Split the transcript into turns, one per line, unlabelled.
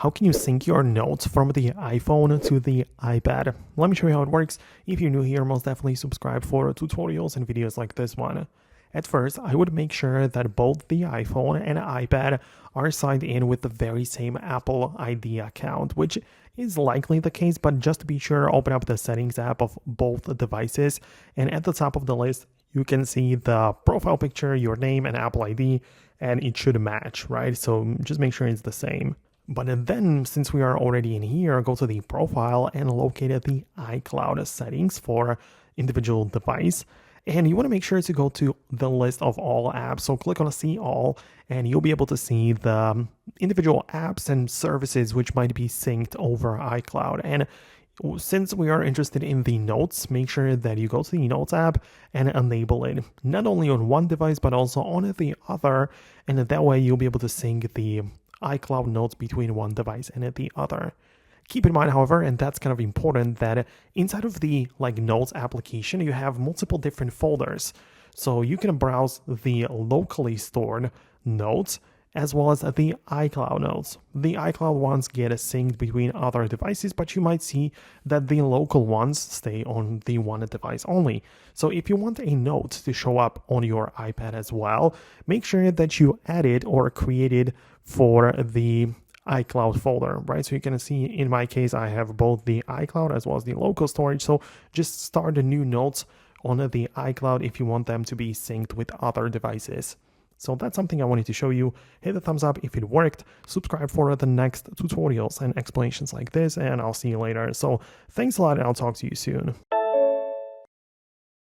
how can you sync your notes from the iPhone to the iPad? Let me show you how it works. If you're new here, most definitely subscribe for tutorials and videos like this one. At first, I would make sure that both the iPhone and iPad are signed in with the very same Apple ID account, which is likely the case, but just to be sure, open up the settings app of both devices, and at the top of the list, you can see the profile picture, your name, and Apple ID, and it should match, right? So just make sure it's the same. But then, since we are already in here, go to the profile and locate the iCloud settings for individual device. And you want to make sure to go to the list of all apps. So click on see all, and you'll be able to see the individual apps and services which might be synced over iCloud. And since we are interested in the notes, make sure that you go to the notes app and enable it, not only on one device, but also on the other. And that way you'll be able to sync the iCloud notes between one device and the other. Keep in mind, however, and that's kind of important, that inside of the Notes application, you have multiple different folders. So you can browse the locally stored notes as well as the iCloud notes. The iCloud ones get synced between other devices, but you might see that the local ones stay on the one device only. So if you want a note to show up on your iPad as well, make sure that you add it or create it for the iCloud folder, right? So you can see in my case, I have both the iCloud as well as the local storage. So just start the new notes on the iCloud if you want them to be synced with other devices. So that's something I wanted to show you. Hit the thumbs up if it worked. Subscribe for the next tutorials and explanations like this, and I'll see you later. So thanks a lot, and I'll talk to you soon.